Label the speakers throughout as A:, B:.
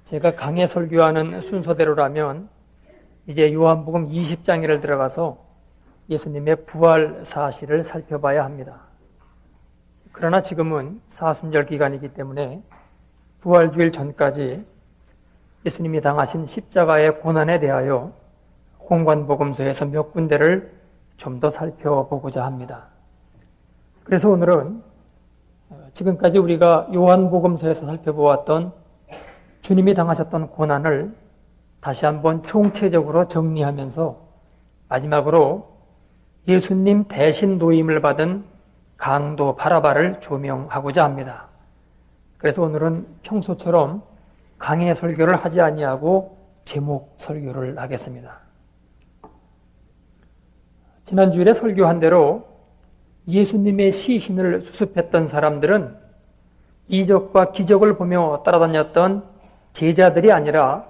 A: 제가 강해 설교하는 순서대로라면 이제 요한복음 20장에를 들어가서 예수님의 부활 사실을 살펴봐야 합니다. 그러나 지금은 사순절 기간이기 때문에 부활주일 전까지 예수님이 당하신 십자가의 고난에 대하여 공관복음서에서 몇 군데를 좀 더 살펴보고자 합니다. 그래서 오늘은 지금까지 우리가 요한복음서에서 살펴보았던 주님이 당하셨던 고난을 다시 한번 총체적으로 정리하면서 마지막으로 예수님 대신 노임을 받은 강도 바라바를 조명하고자 합니다. 그래서 오늘은 평소처럼 강해 설교를 하지 아니하고 제목 설교를 하겠습니다. 지난 주일에 설교한 대로 예수님의 시신을 수습했던 사람들은 이적과 기적을 보며 따라다녔던 제자들이 아니라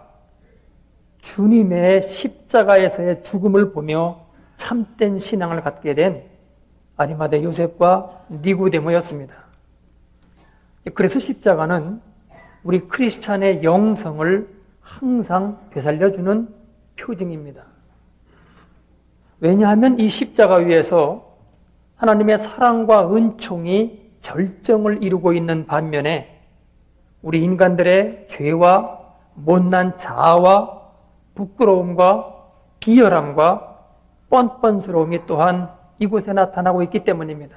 A: 주님의 십자가에서의 죽음을 보며 참된 신앙을 갖게 된 아리마대 요셉과 니고데모였습니다. 그래서 십자가는 우리 크리스찬의 영성을 항상 되살려주는 표징입니다. 왜냐하면 이 십자가 위에서 하나님의 사랑과 은총이 절정을 이루고 있는 반면에 우리 인간들의 죄와 못난 자아와 부끄러움과 비열함과 뻔뻔스러움이 또한 이곳에 나타나고 있기 때문입니다.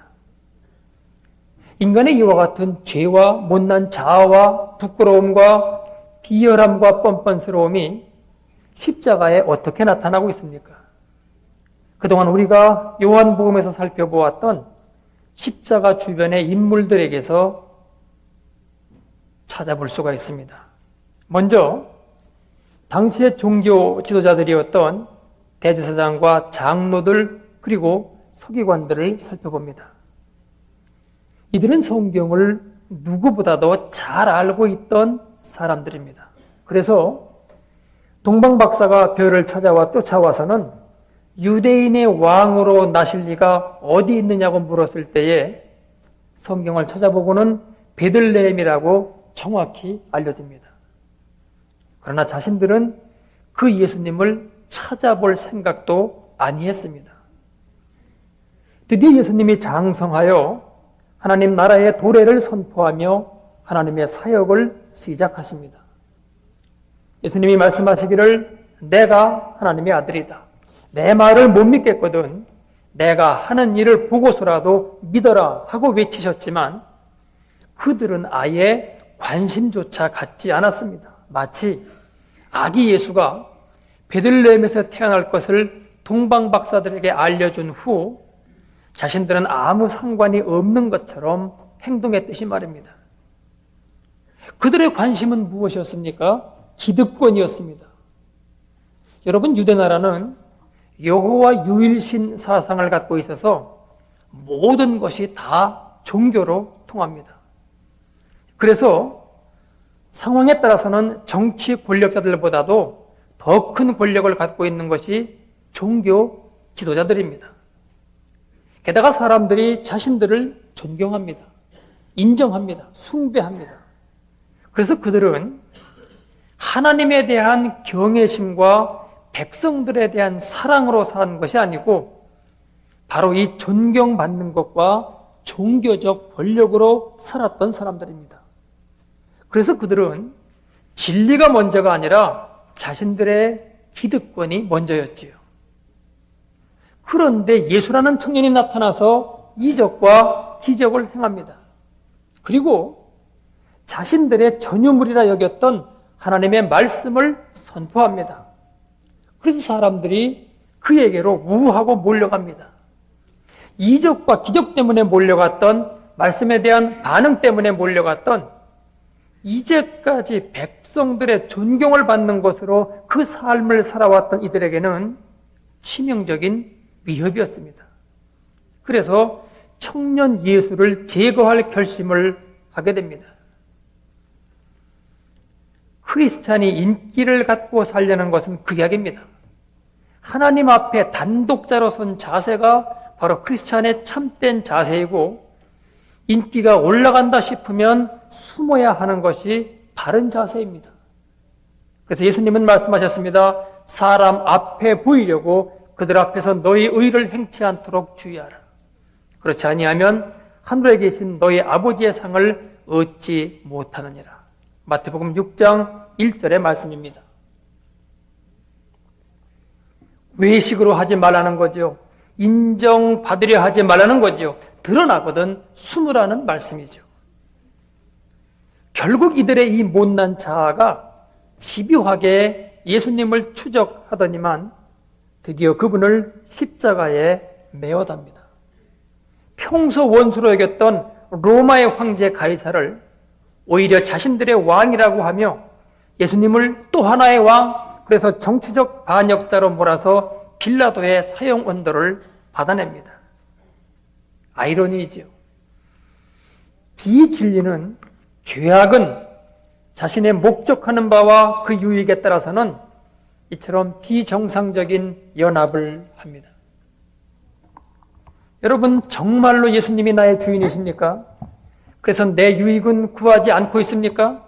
A: 인간의 이와 같은 죄와 못난 자아와 부끄러움과 비열함과 뻔뻔스러움이 십자가에 어떻게 나타나고 있습니까? 그동안 우리가 요한복음에서 살펴보았던 십자가 주변의 인물들에게서 찾아볼 수가 있습니다. 먼저 당시의 종교 지도자들이었던 대제사장과 장로들 그리고 서기관들을 살펴봅니다. 이들은 성경을 누구보다도 잘 알고 있던 사람들입니다. 그래서 동방박사가 별을 찾아와 쫓아와서는 유대인의 왕으로 나실 리가 어디 있느냐고 물었을 때에 성경을 찾아보고는 베들레헴이라고 정확히 알려집니다. 그러나 자신들은 그 예수님을 찾아볼 생각도 아니했습니다. 드디어 예수님이 장성하여 하나님 나라의 도래를 선포하며 하나님의 사역을 시작하십니다. 예수님이 말씀하시기를 내가 하나님의 아들이다. 내 말을 못 믿겠거든 내가 하는 일을 보고서라도 믿어라 하고 외치셨지만 그들은 아예 관심조차 갖지 않았습니다. 마치 아기 예수가 베들레헴에서 태어날 것을 동방박사들에게 알려준 후 자신들은 아무 상관이 없는 것처럼 행동했듯이 말입니다. 그들의 관심은 무엇이었습니까? 기득권이었습니다. 여러분, 유대나라는 여호와 유일신 사상을 갖고 있어서 모든 것이 다 종교로 통합니다. 그래서 상황에 따라서는 정치 권력자들보다도 더 큰 권력을 갖고 있는 것이 종교 지도자들입니다. 게다가 사람들이 자신들을 존경합니다. 인정합니다. 숭배합니다. 그래서 그들은 하나님에 대한 경외심과 백성들에 대한 사랑으로 산 것이 아니고 바로 이 존경받는 것과 종교적 권력으로 살았던 사람들입니다. 그래서 그들은 진리가 먼저가 아니라 자신들의 기득권이 먼저였지요. 그런데 예수라는 청년이 나타나서 이적과 기적을 행합니다. 그리고 자신들의 전유물이라 여겼던 하나님의 말씀을 선포합니다. 그래서 사람들이 그에게로 우하고 몰려갑니다. 이적과 기적 때문에 몰려갔던, 말씀에 대한 반응 때문에 몰려갔던, 이제까지 백성들의 존경을 받는 것으로 그 삶을 살아왔던 이들에게는 치명적인 위협이었습니다. 그래서 청년 예수를 제거할 결심을 하게 됩니다. 크리스찬이 인기를 갖고 살려는 것은 극약입니다. 하나님 앞에 단독자로 선 자세가 바로 크리스찬의 참된 자세이고, 인기가 올라간다 싶으면 숨어야 하는 것이 바른 자세입니다. 그래서 예수님은 말씀하셨습니다. 사람 앞에 보이려고 그들 앞에서 너희 의를 행치 않도록 주의하라. 그렇지 아니하면 하늘에 계신 너희 아버지의 상을 얻지 못하느니라. 마태복음 6장 1절의 말씀입니다. 외식으로 하지 말라는 거죠. 인정받으려 하지 말라는 거죠. 드러나거든 숨으라는 말씀이죠. 결국 이들의 이 못난 자아가 집요하게 예수님을 추적하더니만 드디어 그분을 십자가에 매어답니다. 평소 원수로 여겼던 로마의 황제 가이사를 오히려 자신들의 왕이라고 하며 예수님을 또 하나의 왕, 그래서 정치적 반역자로 몰아서 빌라도의 사형 언도를 받아냅니다. 아이러니이죠. 비진리는, 죄악은 자신의 목적하는 바와 그 유익에 따라서는 이처럼 비정상적인 연합을 합니다. 여러분, 정말로 예수님이 나의 주인이십니까? 그래서 내 유익은 구하지 않고 있습니까?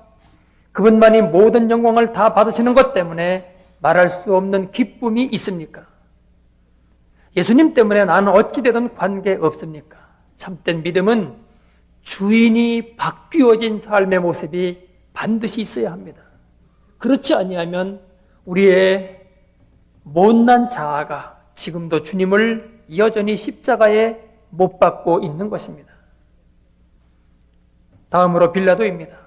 A: 그분만이 모든 영광을 다 받으시는 것 때문에 말할 수 없는 기쁨이 있습니까? 예수님 때문에 나는 어찌 되든 관계 없습니까? 참된 믿음은 주인이 바뀌어진 삶의 모습이 반드시 있어야 합니다. 그렇지 아니하면 우리의 못난 자아가 지금도 주님을 여전히 십자가에 못 박고 있는 것입니다. 다음으로 빌라도입니다.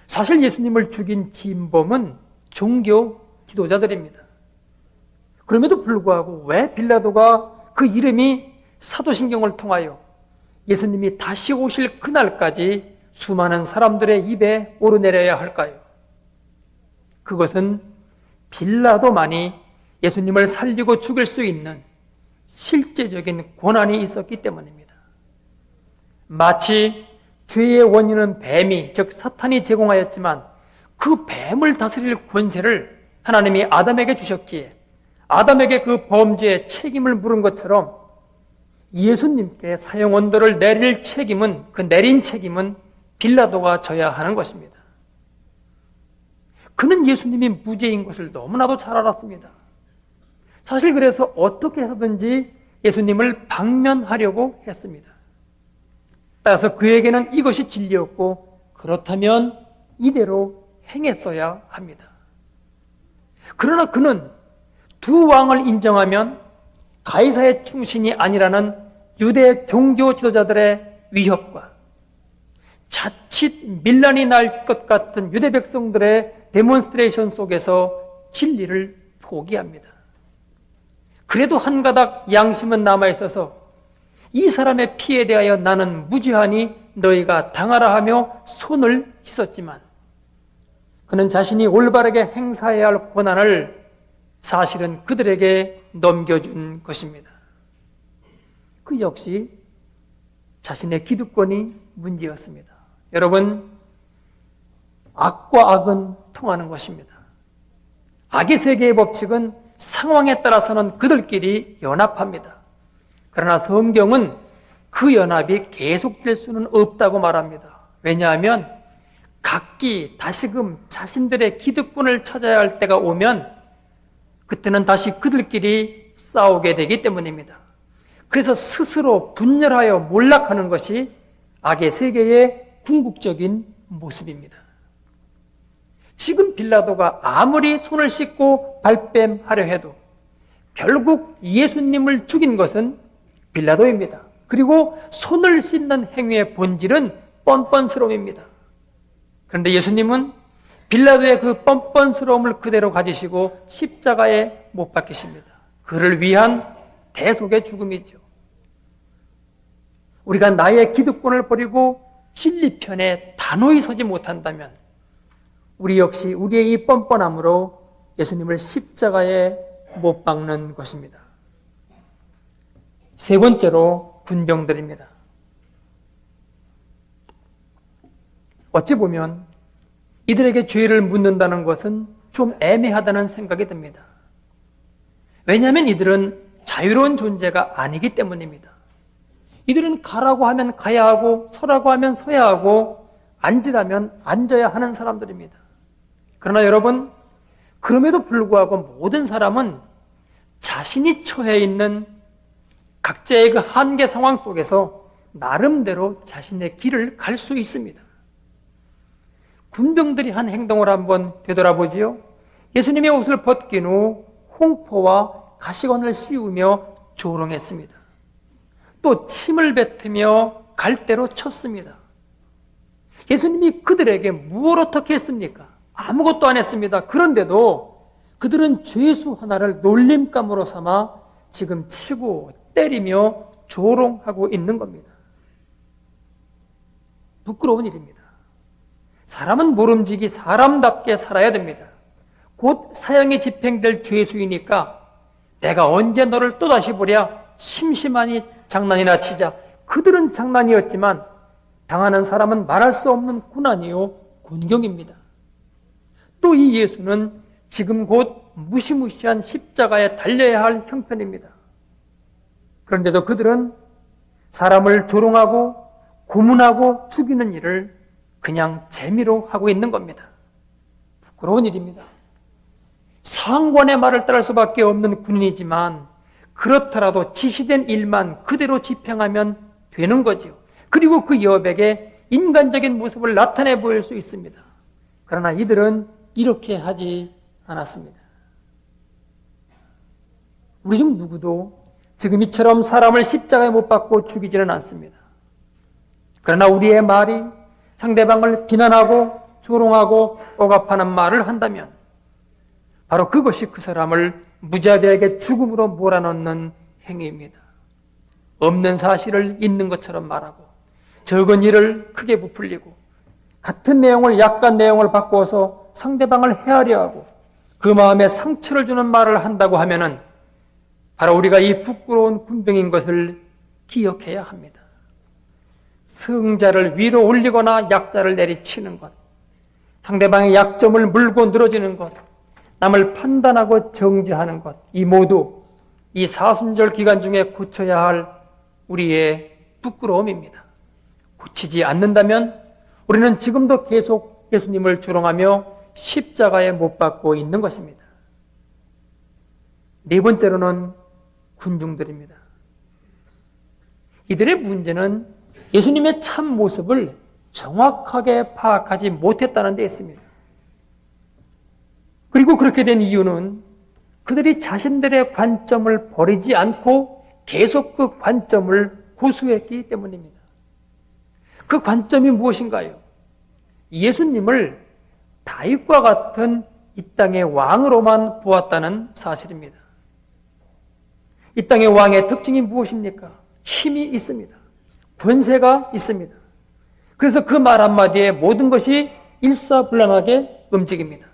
A: 사실 예수님을 죽인 진범은 종교 지도자들입니다. 그럼에도 불구하고 왜 빌라도가 그 이름이 사도신경을 통하여 예수님이 다시 오실 그날까지 수많은 사람들의 입에 오르내려야 할까요? 그것은 빌라도만이 예수님을 살리고 죽일 수 있는 실제적인 권한이 있었기 때문입니다. 마치 죄의 원인은 뱀이, 즉 사탄이 제공하였지만 그 뱀을 다스릴 권세를 하나님이 아담에게 주셨기에 아담에게 그 범죄의 책임을 물은 것처럼 예수님께 사형 언도를 내릴 책임은, 그 내린 책임은 빌라도가 져야 하는 것입니다. 그는 예수님이 무죄인 것을 너무나도 잘 알았습니다. 사실 그래서 어떻게 해서든지 예수님을 방면하려고 했습니다. 따라서 그에게는 이것이 진리였고 그렇다면 이대로 행했어야 합니다. 그러나 그는 두 왕을 인정하면 가이사의 충신이 아니라는 유대 종교 지도자들의 위협과 자칫 밀란이 날 것 같은 유대 백성들의 데몬스트레이션 속에서 진리를 포기합니다. 그래도 한 가닥 양심은 남아있어서 이 사람의 피에 대하여 나는 무죄하니 너희가 당하라 하며 손을 씻었지만 그는 자신이 올바르게 행사해야 할 권한을 사실은 그들에게 넘겨준 것입니다. 그 역시 자신의 기득권이 문제였습니다. 여러분, 악과 악은 통하는 것입니다. 악의 세계의 법칙은 상황에 따라서는 그들끼리 연합합니다. 그러나 성경은 그 연합이 계속될 수는 없다고 말합니다. 왜냐하면 각기 다시금 자신들의 기득권을 찾아야 할 때가 오면 그때는 다시 그들끼리 싸우게 되기 때문입니다. 그래서 스스로 분열하여 몰락하는 것이 악의 세계의 궁극적인 모습입니다. 지금 빌라도가 아무리 손을 씻고 발뺌하려 해도 결국 예수님을 죽인 것은 빌라도입니다. 그리고 손을 씻는 행위의 본질은 뻔뻔스러움입니다. 그런데 예수님은 빌라도의 그 뻔뻔스러움을 그대로 가지시고 십자가에 못 박히십니다. 그를 위한 대속의 죽음이죠. 우리가 나의 기득권을 버리고 진리 편에 단호히 서지 못한다면 우리 역시 우리의 이 뻔뻔함으로 예수님을 십자가에 못 박는 것입니다. 세 번째로 군병들입니다. 어찌 보면 이들에게 죄를 묻는다는 것은 좀 애매하다는 생각이 듭니다. 왜냐하면 이들은 자유로운 존재가 아니기 때문입니다. 이들은 가라고 하면 가야 하고 서라고 하면 서야 하고 앉으라면 앉아야 하는 사람들입니다. 그러나 여러분, 그럼에도 불구하고 모든 사람은 자신이 처해 있는 각자의 그 한계 상황 속에서 나름대로 자신의 길을 갈 수 있습니다. 군병들이 한 행동을 한번 되돌아보지요. 예수님의 옷을 벗긴 후 홍포와 가시관을 씌우며 조롱했습니다. 또 침을 뱉으며 갈대로 쳤습니다. 예수님이 그들에게 무엇 어떻게 했습니까? 아무것도 안 했습니다. 그런데도 그들은 죄수 하나를 놀림감으로 삼아 지금 치고 때리며 조롱하고 있는 겁니다. 부끄러운 일입니다. 사람은 모름지기 사람답게 살아야 됩니다. 곧 사형이 집행될 죄수이니까 내가 언제 너를 또다시 보랴, 심심하니 장난이나 치자. 그들은 장난이었지만 당하는 사람은 말할 수 없는 고난이요 곤경입니다. 또 이 예수는 지금 곧 무시무시한 십자가에 달려야 할 형편입니다. 그런데도 그들은 사람을 조롱하고 고문하고 죽이는 일을 그냥 재미로 하고 있는 겁니다. 부끄러운 일입니다. 상관의 말을 따를 수밖에 없는 군인이지만 그렇더라도 지시된 일만 그대로 집행하면 되는 거지요. 그리고 그 여백에 인간적인 모습을 나타내 보일 수 있습니다. 그러나 이들은 이렇게 하지 않았습니다. 우리 중 누구도 지금 이처럼 사람을 십자가에 못 박고 죽이지는 않습니다. 그러나 우리의 말이 상대방을 비난하고 조롱하고 억압하는 말을 한다면 바로 그것이 그 사람을 무자비하게 죽음으로 몰아넣는 행위입니다. 없는 사실을 있는 것처럼 말하고 적은 일을 크게 부풀리고 같은 내용을 약간 내용을 바꾸어서 상대방을 헤아려 하고 그 마음에 상처를 주는 말을 한다고 하면은 바로 우리가 이 부끄러운 군병인 것을 기억해야 합니다. 승자를 위로 올리거나 약자를 내리치는 것, 상대방의 약점을 물고 늘어지는 것, 남을 판단하고 정죄하는 것, 이 모두 이 사순절 기간 중에 고쳐야 할 우리의 부끄러움입니다. 고치지 않는다면 우리는 지금도 계속 예수님을 조롱하며 십자가에 못 박고 있는 것입니다. 네 번째로는 군중들입니다. 이들의 문제는 예수님의 참 모습을 정확하게 파악하지 못했다는 데 있습니다. 그리고 그렇게 된 이유는 그들이 자신들의 관점을 버리지 않고 계속 그 관점을 고수했기 때문입니다. 그 관점이 무엇인가요? 예수님을 다윗과 같은 이 땅의 왕으로만 보았다는 사실입니다. 이 땅의 왕의 특징이 무엇입니까? 힘이 있습니다. 권세가 있습니다. 그래서 그 말 한마디에 모든 것이 일사불란하게 움직입니다.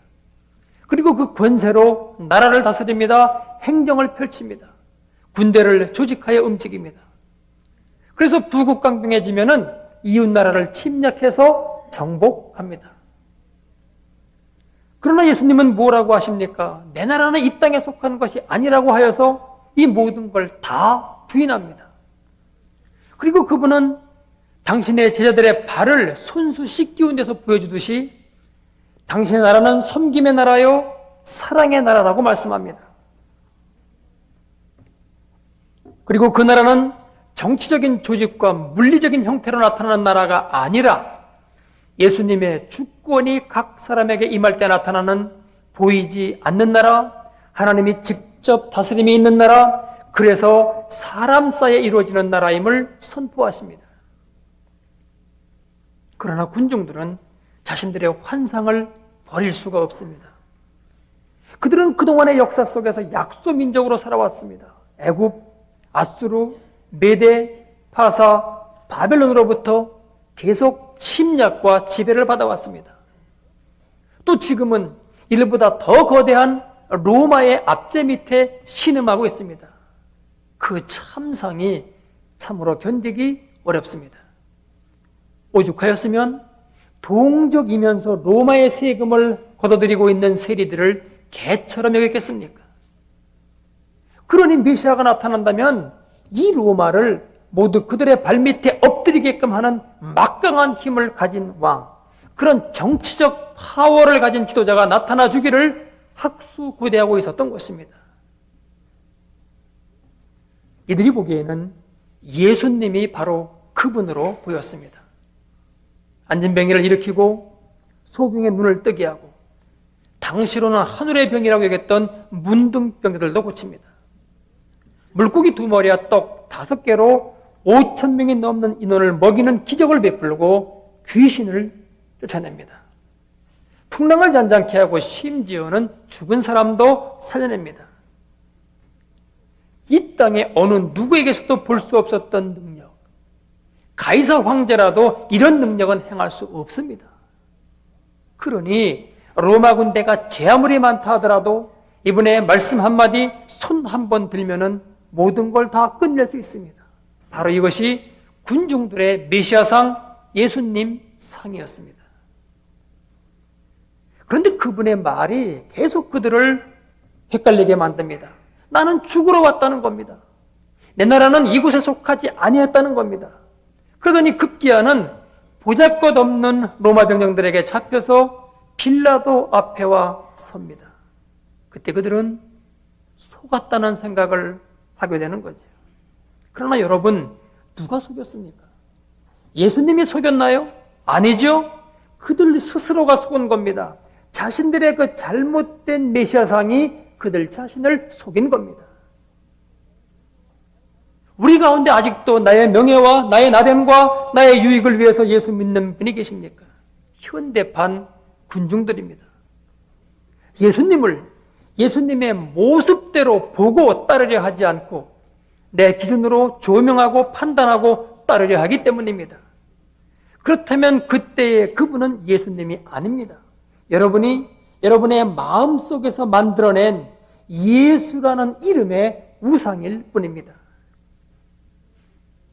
A: 그리고 그 권세로 나라를 다스립니다. 행정을 펼칩니다. 군대를 조직하여 움직입니다. 그래서 부국강병해지면은 이웃 나라를 침략해서 정복합니다. 그러나 예수님은 뭐라고 하십니까? 내 나라는 이 땅에 속한 것이 아니라고 하여서 이 모든 걸 다 부인합니다. 그리고 그분은 당신의 제자들의 발을 손수 씻기운 데서 보여주듯이 당신의 나라는 섬김의 나라요 사랑의 나라라고 말씀합니다. 그리고 그 나라는 정치적인 조직과 물리적인 형태로 나타나는 나라가 아니라 예수님의 주권이 각 사람에게 임할 때 나타나는 보이지 않는 나라, 하나님이 직접 다스림이 있는 나라, 그래서 사람 사이에 이루어지는 나라임을 선포하십니다. 그러나 군중들은 자신들의 환상을 버릴 수가 없습니다. 그들은 그동안의 역사 속에서 약소 민족으로 살아왔습니다. 애굽, 아수르, 메데, 파사, 바벨론으로부터 계속 침략과 지배를 받아왔습니다. 또 지금은 이들보다 더 거대한 로마의 압제 밑에 신음하고 있습니다. 그 참상이 참으로 견디기 어렵습니다. 오죽하였으면 동족이면서 로마의 세금을 걷어들이고 있는 세리들을 개처럼 여겼겠습니까? 그러니 메시아가 나타난다면 이 로마를 모두 그들의 발밑에 엎드리게끔 하는 막강한 힘을 가진 왕, 그런 정치적 파워를 가진 지도자가 나타나 주기를 학수고대하고 있었던 것입니다. 이들이 보기에는 예수님이 바로 그분으로 보였습니다. 안진뱅이를 일으키고 소경의 눈을 뜨게 하고 당시로는 하늘의 병이라고 여겼던 문둥병들도 고칩니다. 물고기 2마리와 떡 5개로 5,000명이 넘는 인원을 먹이는 기적을 베풀고 귀신을 쫓아냅니다. 풍랑을 잔잔케 하고 심지어는 죽은 사람도 살려냅니다. 이 땅에 어느 누구에게서도 볼 수 없었던 능력, 가이사 황제라도 이런 능력은 행할 수 없습니다. 그러니 로마 군대가 제 아무리 많다 하더라도 이분의 말씀 한마디, 손 한 번 들면은 모든 걸 다 끝낼 수 있습니다. 바로 이것이 군중들의 메시아상 예수님 상이었습니다. 그런데 그분의 말이 계속 그들을 헷갈리게 만듭니다. 나는 죽으러 왔다는 겁니다. 내 나라는 이곳에 속하지 아니었다는 겁니다. 그러더니 급기야는 보잘것없는 로마 병정들에게 잡혀서 빌라도 앞에 와 섭니다. 그때 그들은 속았다는 생각을 하게 되는 거죠. 그러나 여러분, 누가 속였습니까? 예수님이 속였나요? 아니죠. 그들 스스로가 속은 겁니다. 자신들의 그 잘못된 메시아상이 그들 자신을 속인 겁니다. 우리 가운데 아직도 나의 명예와 나의 나됨과 나의 유익을 위해서 예수 믿는 분이 계십니까? 현대판 군중들입니다. 예수님의 모습대로 보고 따르려 하지 않고 내 기준으로 조명하고 판단하고 따르려 하기 때문입니다. 그렇다면 그때의 그분은 예수님이 아닙니다. 여러분이 여러분의 마음속에서 만들어낸 예수라는 이름의 우상일 뿐입니다.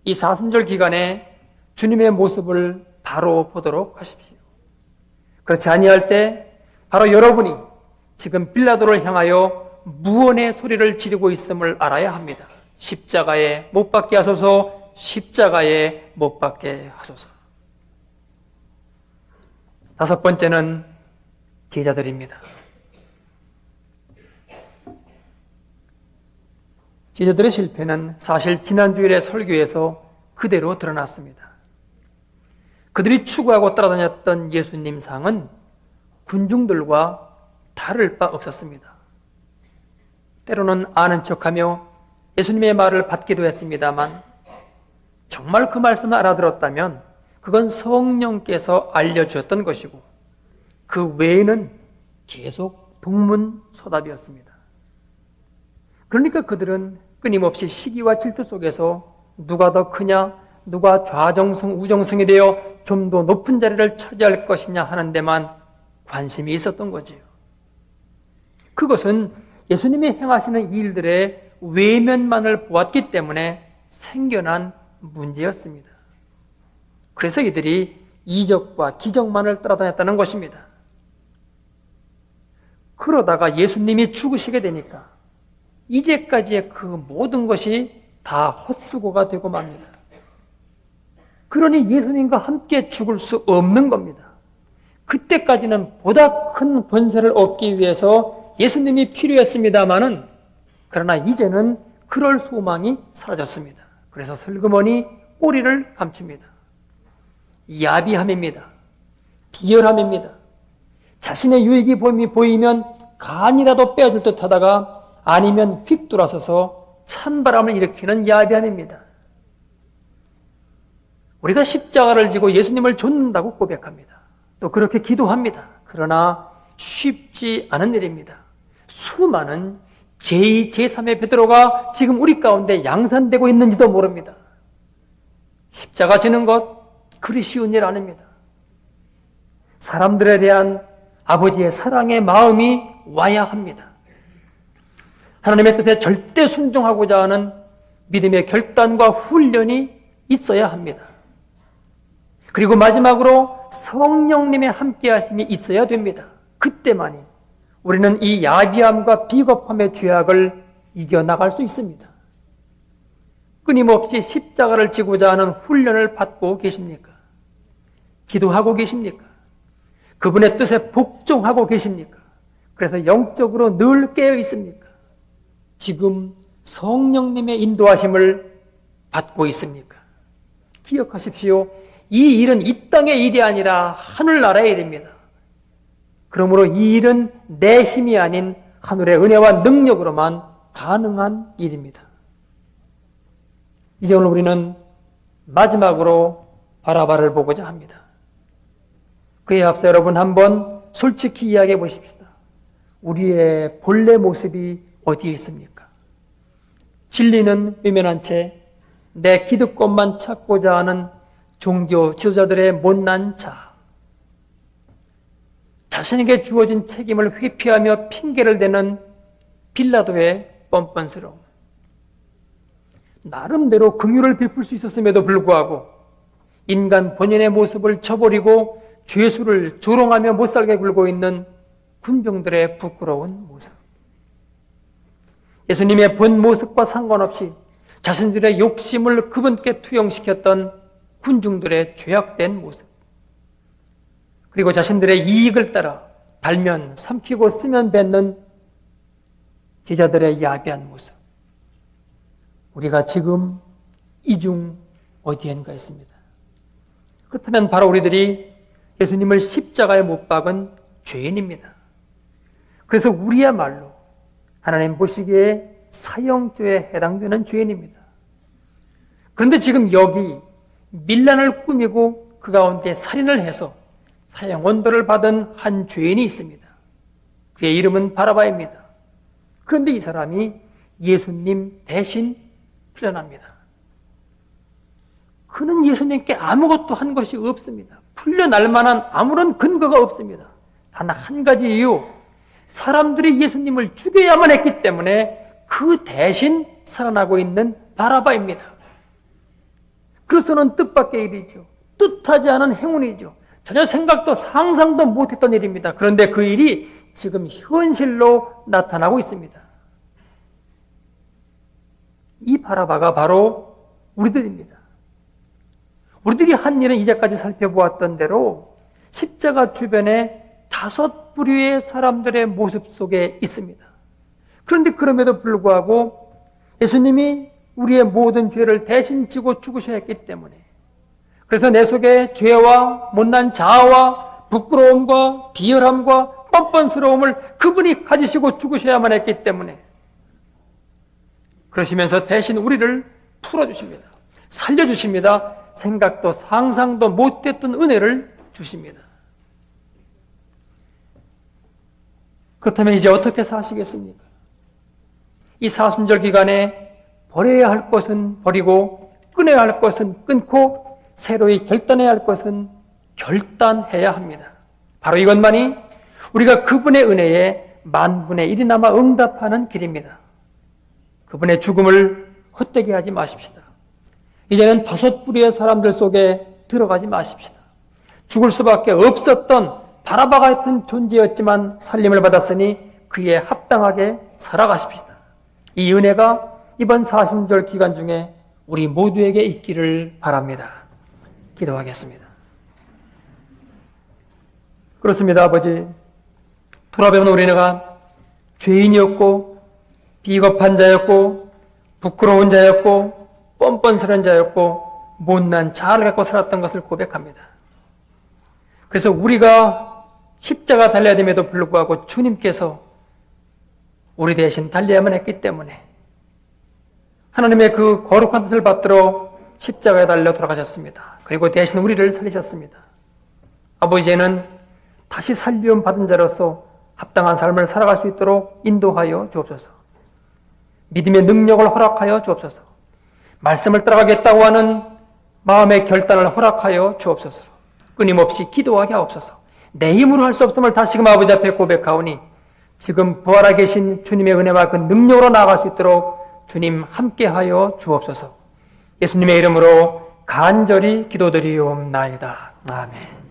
A: 이 사순절 기간에 주님의 모습을 바로 보도록 하십시오. 그렇지 아니할 때 바로 여러분이 지금 빌라도를 향하여 무언의 소리를 지르고 있음을 알아야 합니다. 십자가에 못 박게 하소서, 십자가에 못 박게 하소서. 5번째는 제자들입니다. 제자들의 실패는 사실 지난주일의 설교에서 그대로 드러났습니다. 그들이 추구하고 따라다녔던 예수님 상은 군중들과 다를 바 없었습니다. 때로는 아는 척하며 예수님의 말을 받기도 했습니다만 정말 그 말씀을 알아들었다면 그건 성령께서 알려주었던 것이고 그 외에는 계속 동문서답이었습니다. 그러니까 그들은 끊임없이 시기와 질투 속에서 누가 더 크냐, 누가 좌정승, 우정승이 되어 좀 더 높은 자리를 차지할 것이냐 하는 데만 관심이 있었던 거지요. 그것은 예수님이 행하시는 일들의 외면만을 보았기 때문에 생겨난 문제였습니다. 그래서 이들이 이적과 기적만을 따라다녔다는 것입니다. 그러다가 예수님이 죽으시게 되니까 이제까지의 그 모든 것이 다 헛수고가 되고 맙니다. 그러니 예수님과 함께 죽을 수 없는 겁니다. 그때까지는 보다 큰 권세를 얻기 위해서 예수님이 필요했습니다마는 그러나 이제는 그럴 소망이 사라졌습니다. 그래서 슬그머니 꼬리를 감춥니다. 야비함입니다. 비열함입니다. 자신의 유익이 보이면 간이라도 빼앗을 듯 하다가 아니면 휙 돌아서서 찬바람을 일으키는 야비함입니다. 우리가 십자가를 지고 예수님을 좇는다고 고백합니다. 또 그렇게 기도합니다. 그러나 쉽지 않은 일입니다. 수많은 제2, 제3의 베드로가 지금 우리 가운데 양산되고 있는지도 모릅니다. 십자가 지는 것 그리 쉬운 일 아닙니다. 사람들에 대한 아버지의 사랑의 마음이 와야 합니다. 하나님의 뜻에 절대 순종하고자 하는 믿음의 결단과 훈련이 있어야 합니다. 그리고 마지막으로 성령님의 함께하심이 있어야 됩니다. 그때만이 우리는 이 야비함과 비겁함의 죄악을 이겨나갈 수 있습니다. 끊임없이 십자가를 지고자 하는 훈련을 받고 계십니까? 기도하고 계십니까? 그분의 뜻에 복종하고 계십니까? 그래서 영적으로 늘 깨어 있습니까? 지금 성령님의 인도하심을 받고 있습니까? 기억하십시오. 이 일은 이 땅의 일이 아니라 하늘나라의 일입니다. 그러므로 이 일은 내 힘이 아닌 하늘의 은혜와 능력으로만 가능한 일입니다. 이제 오늘 우리는 마지막으로 바라바를 보고자 합니다. 그에 앞서 여러분 한번 솔직히 이야기해 보십시다. 우리의 본래 모습이 어디에 있습니까? 진리는 외면한 채 내 기득권만 찾고자 하는 종교 지도자들의 못난 자, 자신에게 주어진 책임을 회피하며 핑계를 대는 빌라도의 뻔뻔스러움, 나름대로 긍휼을 베풀 수 있었음에도 불구하고 인간 본연의 모습을 저버리고 죄수를 조롱하며 못살게 굴고 있는 군병들의 부끄러운 모습, 예수님의 본 모습과 상관없이 자신들의 욕심을 그분께 투영시켰던 군중들의 죄악된 모습, 그리고 자신들의 이익을 따라 달면 삼키고 쓰면 뱉는 제자들의 야비한 모습, 우리가 지금 이 중 어디엔가 있습니다. 그렇다면 바로 우리들이 예수님을 십자가에 못 박은 죄인입니다. 그래서 우리야말로 하나님 보시기에 사형죄에 해당되는 죄인입니다. 그런데 지금 여기 밀란을 꾸미고 그 가운데 살인을 해서 사형 언도를 받은 한 죄인이 있습니다. 그의 이름은 바라바입니다. 그런데 이 사람이 예수님 대신 풀려납니다. 그는 예수님께 아무것도 한 것이 없습니다. 풀려날 만한 아무런 근거가 없습니다. 단 한 가지 이유, 사람들이 예수님을 죽여야만 했기 때문에 그 대신 살아나고 있는 바라바입니다. 그래서는 뜻밖의 일이죠. 뜻하지 않은 행운이죠. 전혀 생각도 상상도 못했던 일입니다. 그런데 그 일이 지금 현실로 나타나고 있습니다. 이 바라바가 바로 우리들입니다. 우리들이 한 일은 이제까지 살펴보았던 대로 십자가 주변에 5부류의 사람들의 모습 속에 있습니다. 그런데 그럼에도 불구하고 예수님이 우리의 모든 죄를 대신 지고 죽으셔야 했기 때문에, 그래서 내 속에 죄와 못난 자아와 부끄러움과 비열함과 뻔뻔스러움을 그분이 가지시고 죽으셔야만 했기 때문에, 그러시면서 대신 우리를 풀어주십니다. 살려주십니다. 생각도 상상도 못했던 은혜를 주십니다. 그렇다면 이제 어떻게 사시겠습니까? 이 사순절 기간에 버려야 할 것은 버리고 끊어야 할 것은 끊고 새로이 결단해야 할 것은 결단해야 합니다. 바로 이것만이 우리가 그분의 은혜에 만분의 1이나마 응답하는 길입니다. 그분의 죽음을 헛되게 하지 마십시다. 이제는 5부류의 사람들 속에 들어가지 마십시다. 죽을 수밖에 없었던 바라바 같은 존재였지만 살림을 받았으니 그에 합당하게 살아가십시다. 이 은혜가 이번 사순절 기간 중에 우리 모두에게 있기를 바랍니다. 기도하겠습니다. 그렇습니다, 아버지. 돌아보면 우리가 죄인이었고 비겁한 자였고 부끄러운 자였고 뻔뻔스러운 자였고 못난 자아를 갖고 살았던 것을 고백합니다. 그래서 우리가 십자가 달려야 됨에도 불구하고 주님께서 우리 대신 달려야만 했기 때문에 하나님의 그 거룩한 뜻을 받들어 십자가에 달려 돌아가셨습니다. 그리고 대신 우리를 살리셨습니다. 아버지는 다시 살리움 받은 자로서 합당한 삶을 살아갈 수 있도록 인도하여 주옵소서. 믿음의 능력을 허락하여 주옵소서. 말씀을 따라가겠다고 하는 마음의 결단을 허락하여 주옵소서. 끊임없이 기도하게 하옵소서. 내 힘으로 할 수 없음을 다시금 아버지 앞에 고백하오니 지금 부활하 계신 주님의 은혜와 그 능력으로 나아갈 수 있도록 주님 함께하여 주옵소서. 예수님의 이름으로 간절히 기도드리옵나이다. 아멘.